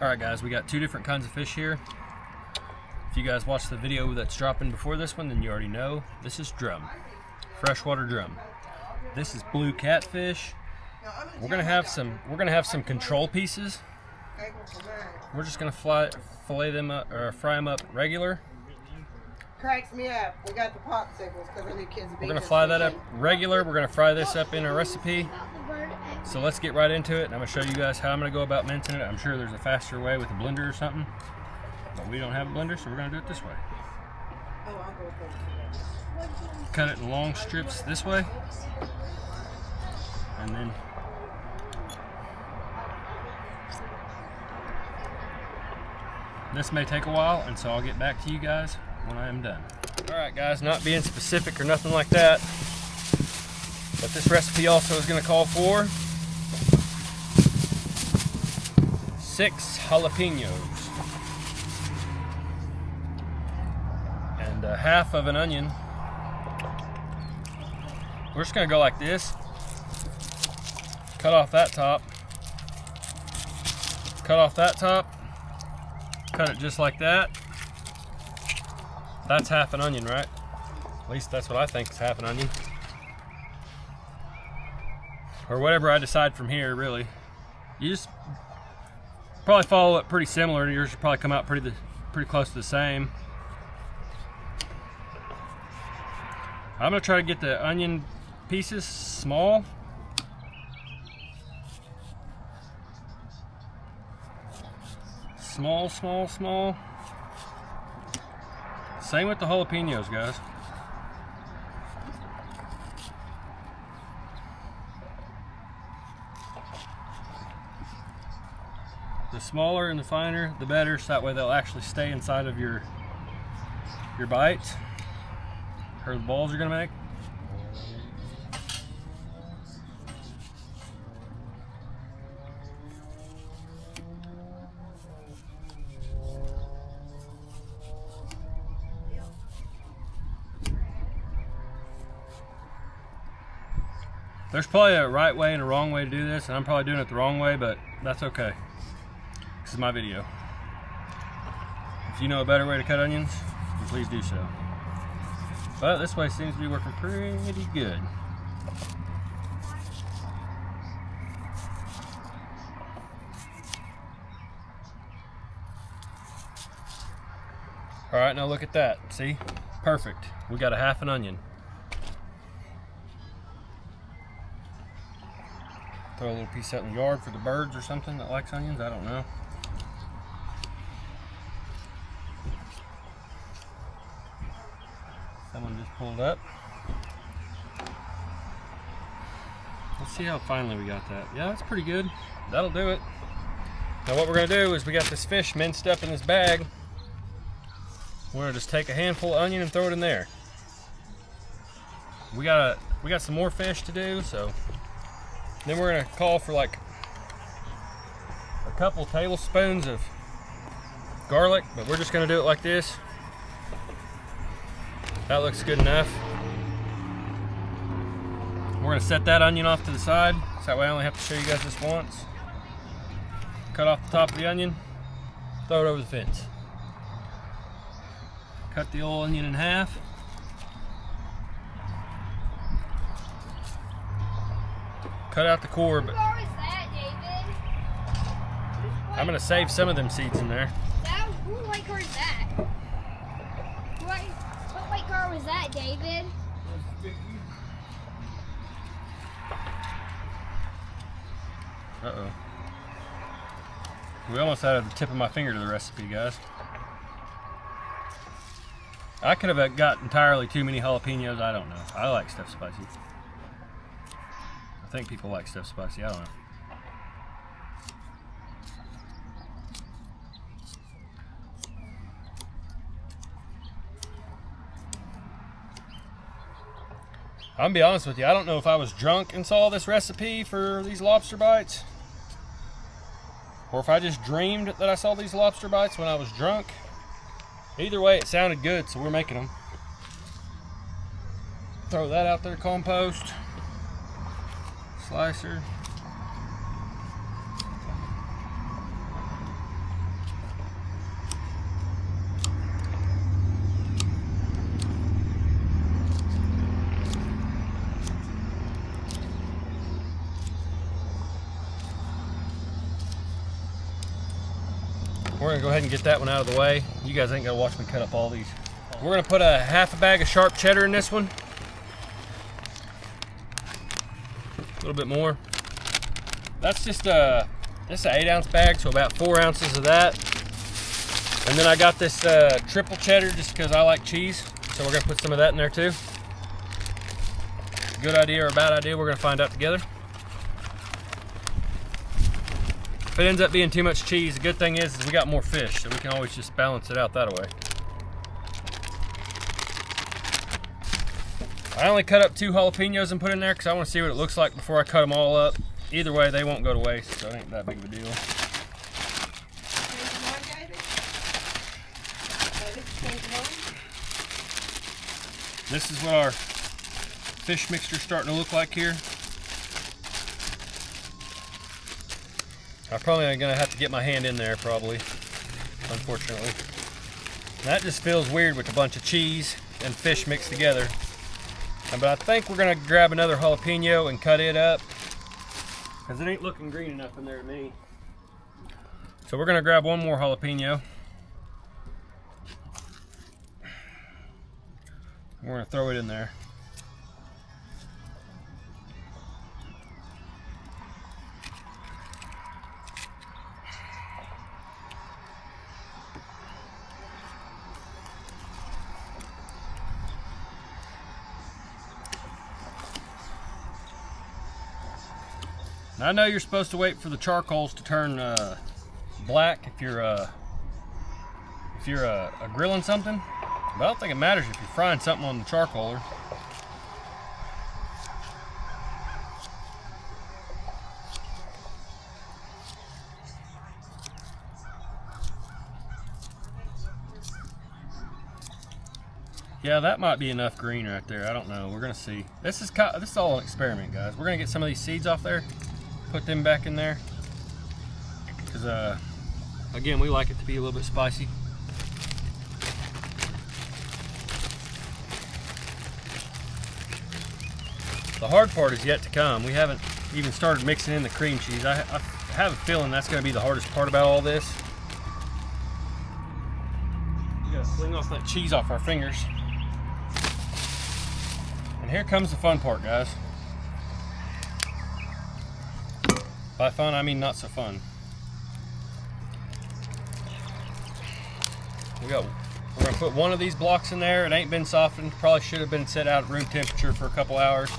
Alright guys, we got two different kinds of fish here. If you guys watched the video that's dropping before this one, then you already know this is drum, freshwater drum. This is blue catfish. We're gonna have some control pieces. We're just gonna fillet them up or fry them up regular. Cracks me up. We got the popsicles because I need kids to be. We're gonna fry that up regular. We're gonna fry this up in our recipe. So let's get right into it. I'm gonna show you guys how I'm gonna go about mincing it. I'm sure there's a faster way with a blender or something, but we don't have a blender, so we're gonna do it this way. Oh, I'll go first. Cut it in long strips this way, and then this may take a while, and so I'll get back to you guys when I am done. Alright guys, not being specific or nothing like that, but this recipe also is going to call for 6 jalapeños and half of an onion. We're just going to go like this, cut off that top, cut off that top, cut it just like that. That's half an onion, right? At least that's what I think is half an onion. Or whatever I decide from here, really. You just probably follow it pretty similar. Yours should probably come out pretty close to the same. I'm gonna try to get the onion pieces small. Small, small, small. Same with the jalapeños, guys. The smaller and the finer, the better, so that way they'll actually stay inside of your bites, or the balls you're gonna make. There's probably a right way and a wrong way to do this, and I'm probably doing it the wrong way, but that's okay. This is my video. If you know a better way to cut onions, then please do so. But this way seems to be working pretty good. All right, now look at that. See? Perfect. We got a half an onion. Throw a little piece out in the yard for the birds or something that likes onions, I don't know. Someone just pulled up. Let's see how finely we got that. Yeah, that's pretty good. That'll do it. Now what we're gonna do is we got this fish minced up in this bag. We're gonna just take a handful of onion and throw it in there. We got some more fish to do, so then we're gonna call for like a couple tablespoons of garlic, but we're just gonna do it like this. That looks good enough. We're gonna set that onion off to the side, so that way I only have to show you guys this once. Cut off the top of the onion, throw it over the fence. Cut the old onion in half. Cut out the core, but What is that, David? I'm gonna save some of them seeds in there. Whose white car is that? What white car was that, David? Uh-oh. We almost added the tip of my finger to the recipe, guys. I could have got entirely too many jalapeños, I don't know. I like stuff spicy. I think people like stuff spicy, I don't know. I'm gonna be honest with you, I don't know if I was drunk and saw this recipe for these lobster bites, or if I just dreamed that I saw these lobster bites when I was drunk. Either way, it sounded good, so we're making them. Throw that out there, compost. Slicer. We're gonna go ahead and get that one out of the way. You guys ain't gonna watch me cut up all these. We're gonna put a half a bag of sharp cheddar in this one. A little bit more. That's just an 8-ounce bag, so about 4 ounces of that. And then I got this triple cheddar just because I like cheese, so we're gonna put some of that in there too. Good idea or a bad idea, we're gonna find out together. If it ends up being too much cheese, the good thing is we got more fish, so we can always just balance it out that way. I only cut up 2 jalapeños and put in there because I want to see what it looks like before I cut them all up. Either way, they won't go to waste, so it ain't that big of a deal. This is what our fish mixture is starting to look like here. I'm probably going to have to get my hand in there, probably, unfortunately. And that just feels weird with a bunch of cheese and fish mixed together. But I think we're going to grab another jalapeno and cut it up, because it ain't looking green enough in there to me. So we're going to grab one more jalapeno. We're going to throw it in there. Now, I know you're supposed to wait for the charcoals to turn black if you're grilling something, but I don't think it matters if you're frying something on the charcoaler. Yeah, that might be enough green right there. I don't know. We're gonna see. This is all an experiment, guys. We're gonna get some of these seeds off there, put them back in there, because again, we like it to be a little bit spicy. The hard part is yet to come. We haven't even started mixing in the cream cheese. I have a feeling that's going to be the hardest part about all this. We gotta fling off that cheese off our fingers. And here comes the fun part, guys. By fun, I mean not so fun. We're gonna put one of these blocks in there. It ain't been softened. Probably should have been set out at room temperature for a couple hours.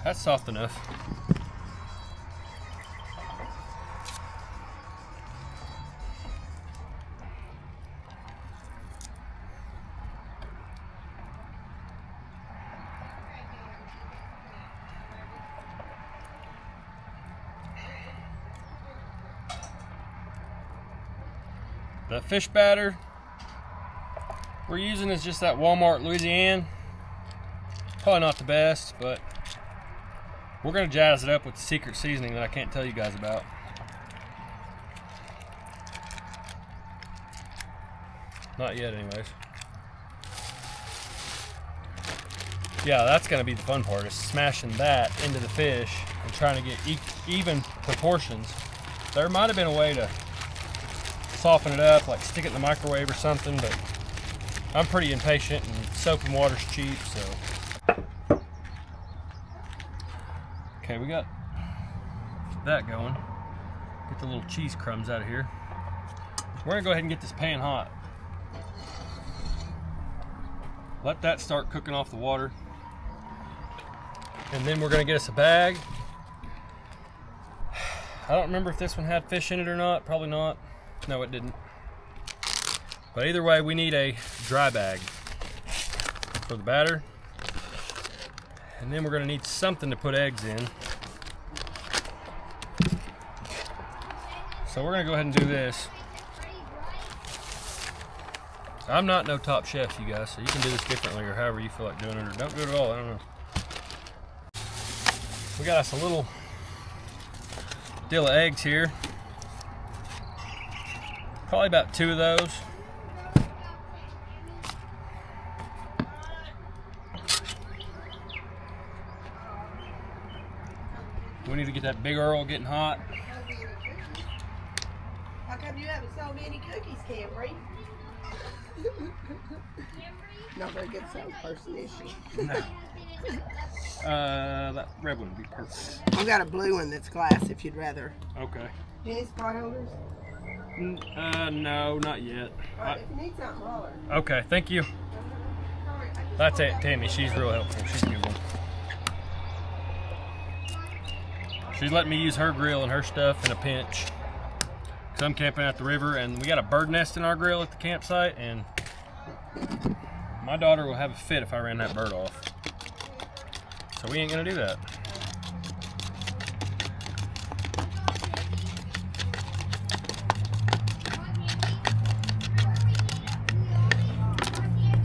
That's soft enough. The fish batter we're using is just that Walmart Louisiana. Probably not the best, but we're gonna jazz it up with the secret seasoning that I can't tell you guys about. Not yet, anyways. Yeah, that's gonna be the fun part, is smashing that into the fish and trying to get even proportions. There might have been a way to soften it up, like stick it in the microwave or something, but I'm pretty impatient and soap and water's cheap, so. Okay, we got that going. Get the little cheese crumbs out of here. We're gonna go ahead and get this pan hot. Let that start cooking off the water. And then we're gonna get us a bag. I don't remember if this one had fish in it or not, probably not. No, it didn't. But either way, we need a dry bag for the batter. And then we're gonna need something to put eggs in. So we're gonna go ahead and do this. I'm not no top chef, you guys, so you can do this differently or however you feel like doing it, or don't do it at all, I don't know. We got us a little deal of eggs here. Probably about 2 of those. We need to get that big Earl getting hot. How come you having so many cookies, Camry? Not very good salesperson, is she? No. That red one would be perfect. I've got a blue one that's glass if you'd rather. Okay. Do you need spot holders? No, not yet. Alright, if you need something, holler. Okay, thank you. That's Aunt Tammy. She's real helpful. She's a good one. She's letting me use her grill and her stuff in a pinch. Because I'm camping at the river and we got a bird nest in our grill at the campsite, and my daughter will have a fit if I ran that bird off. So we ain't gonna do that.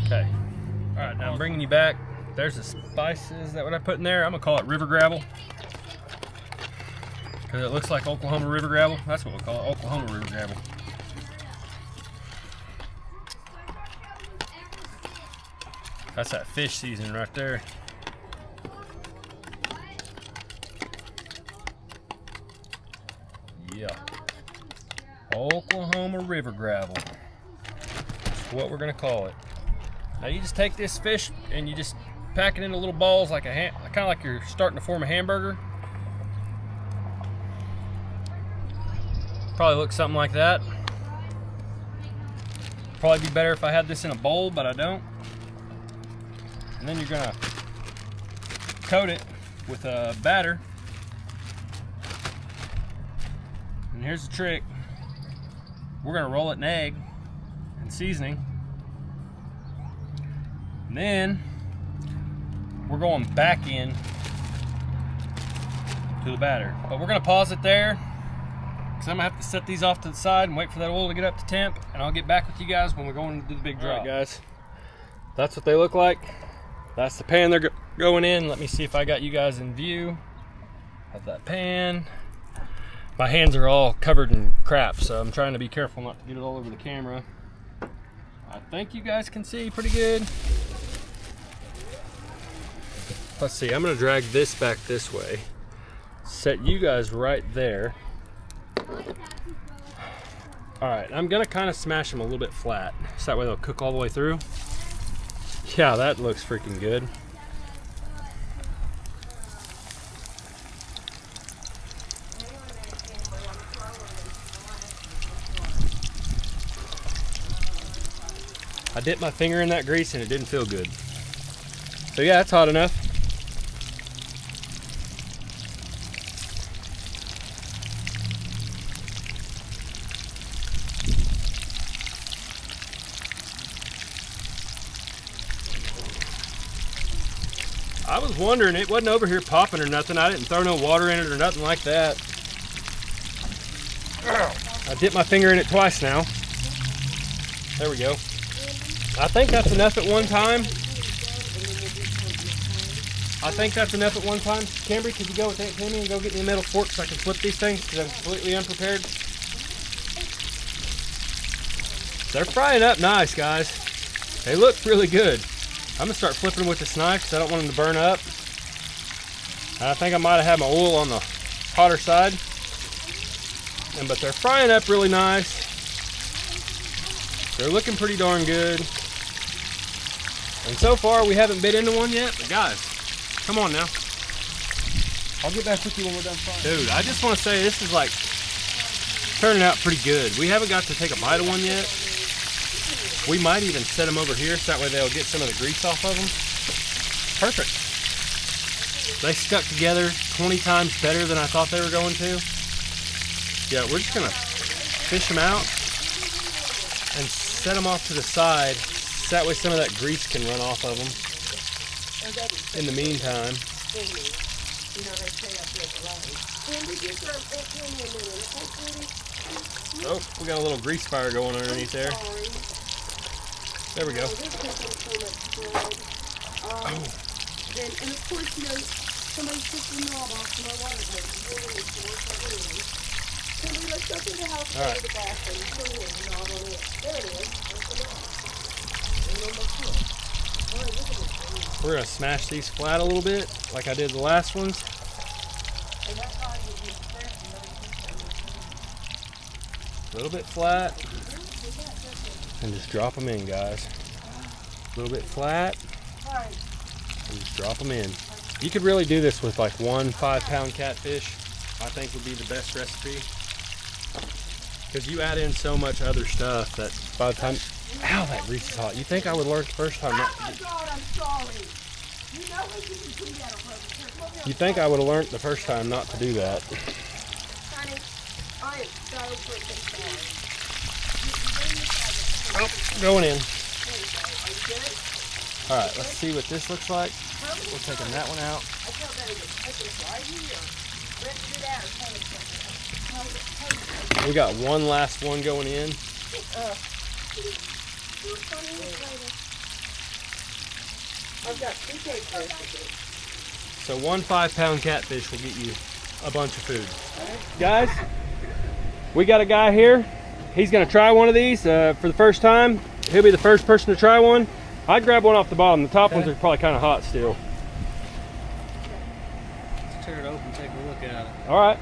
Okay. Alright, now I'm bringing you back. There's the spices that what I put in there. I'm gonna call it river gravel. Because it looks like Oklahoma river gravel. That's what we'll call it, Oklahoma river gravel. That's that fish seasoning right there. Yeah. Oklahoma river gravel. That's what we're gonna call it. Now you just take this fish and you just pack it into little balls like kind of like you're starting to form a hamburger. Probably looks something like that. Probably be better if I had this in a bowl, but I don't. And then you're gonna coat it with a batter. And here's the trick. We're gonna roll it in egg and seasoning. And then we're going back in to the batter. But we're gonna pause it there, because I'm gonna have to set these off to the side and wait for that oil to get up to temp, and I'll get back with you guys when we're going to do the big drop. All right, guys, that's what they look like. That's the pan they're going in. Let me see if I got you guys in view. Have that pan. My hands are all covered in crap, so I'm trying to be careful not to get it all over the camera. I think you guys can see pretty good. Let's see, I'm gonna drag this back this way. Set you guys right there. All right, I'm gonna kind of smash them a little bit flat, so that way they'll cook all the way through. Yeah, that looks freaking good. I dipped my finger in that grease and it didn't feel good. So yeah, it's hot enough. I was wondering, it wasn't over here popping or nothing. I didn't throw no water in it or nothing like that. I dipped my finger in it twice now. There we go. I think that's enough at one time. Camry, could you go with Aunt Tammy and go get me a metal fork so I can flip these things, because I'm completely unprepared? They're frying up nice, guys. They look really good. I'm gonna start flipping them with this knife because I don't want them to burn up. And I think I might have had my oil on the hotter side. But they're frying up really nice. They're looking pretty darn good. And so far we haven't bit into one yet, but guys, come on now. I'll get back with you when we're done frying. Dude, I just want to say this is like turning out pretty good. We haven't got to take a bite of one yet. We might even set them over here so that way they'll get some of the grease off of them. Perfect. They stuck together 20 times better than I thought they were going to. Yeah, we're just gonna fish them out and set them off to the side so that way some of that grease can run off of them. In the meantime. Oh, we got a little grease fire going underneath there. There we go. Oh. And of course, you know, somebody took the knob off my water heater. Somebody, let's go through the house and go to the bathroom and put the knob on it. There it is. That's the knob. We're going to smash these flat a little bit, like I did the last ones. A little bit flat. And just drop them in, guys. A little bit flat. And just drop them in. You could really do this with like 1 5-pound catfish. I think would be the best recipe. Because you add in so much other stuff that by the time... Ow, that grease is hot. You think I would learn the first time not to do... Oh my God, I'm sorry. You know what you can do that over. You think I would have learned the first time not to do that. Honey, I am so freaking sorry. Oh, going in. There you go. Are you good? Alright, let's see what this looks like. We're taking that one out. I feel better to put this right here. Rip it out or take it. We got one last one going in. I've got 2 cakes recipes. So 1 5-pound catfish will get you a bunch of food. Guys, we got a guy here. He's gonna try one of these for the first time. He'll be the first person to try one. I'd grab one off the bottom. The top ones are probably kind of hot still. Let's tear it open and take a look at it. All right.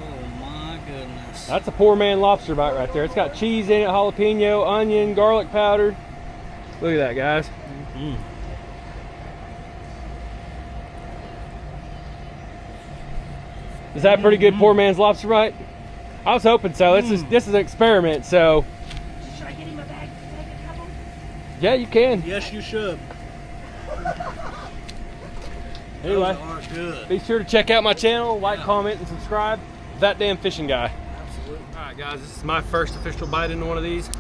Oh my goodness. That's a poor man lobster bite right there. It's got cheese in it, jalapeno, onion, garlic powder. Look at that, guys. Mm-hmm. Is that pretty good, poor man's lobster bite? I was hoping so. This is an experiment, so. Should I get him a bag? Take a couple? Yeah, you can. Yes, you should. Anyway, Those are good. be sure to check out my channel, like, comment, and subscribe. That damn fishing guy. Absolutely. All right, guys, this is my first official bite into one of these.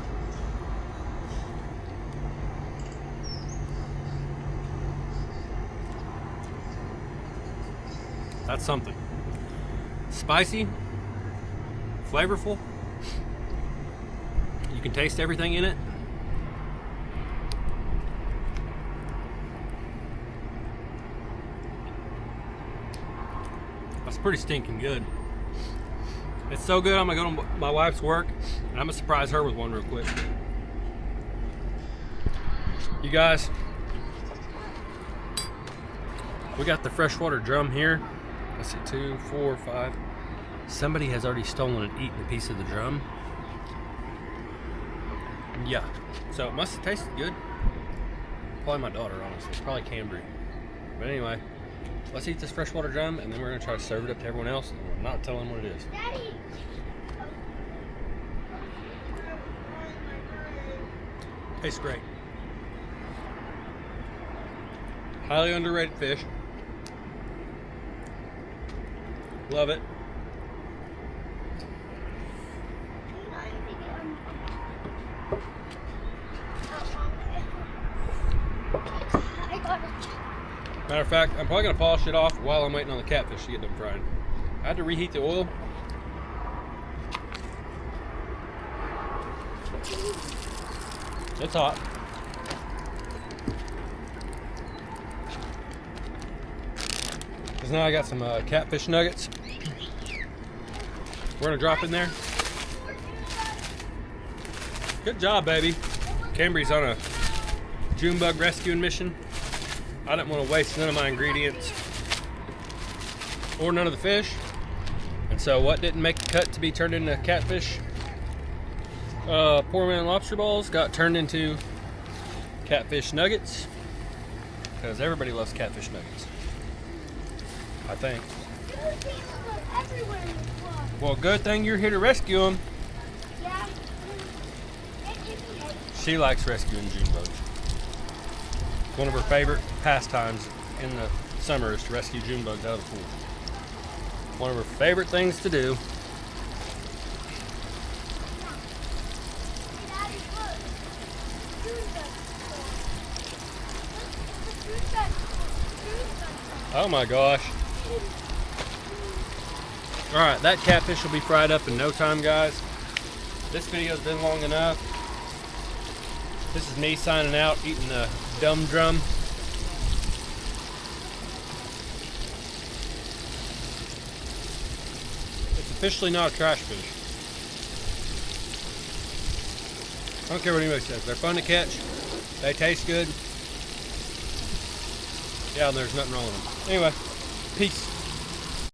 That's something. Spicy, flavorful. You can taste everything in it. That's pretty stinking good. It's so good, I'm gonna go to my wife's work and I'm gonna surprise her with one real quick. You guys, we got the freshwater drum here. Let's see, 2, 4, 5. Somebody has already stolen and eaten a piece of the drum. Yeah, so it must have tasted good. Probably my daughter, honestly. Probably Cambry. But anyway, let's eat this freshwater drum and then we're gonna try to serve it up to everyone else and we're not telling what it is. Daddy. Tastes great. Highly underrated fish. Love it. Matter of fact, I'm probably gonna polish it off while I'm waiting on the catfish to get done frying. I had to reheat the oil. It's hot. Because now I got some catfish nuggets. We're gonna drop in there. Good job, baby. Cambry's on a June bug rescuing mission. I didn't want to waste none of my ingredients or none of the fish. And so what didn't make the cut to be turned into catfish? Poor man lobster balls got turned into catfish nuggets. Because everybody loves catfish nuggets. I think. Well, good thing you're here to rescue them. Yeah. She likes rescuing June bugs. One of her favorite pastimes in the summer is to rescue June bugs out of the pool. One of her favorite things to do. Oh my gosh. Alright, that catfish will be fried up in no time, guys. This video's been long enough. This is me signing out, eating the dumb drum. It's officially not a trash fish. I don't care what anybody says. They're fun to catch. They taste good. Yeah, and there's nothing wrong with them. Anyway, peace.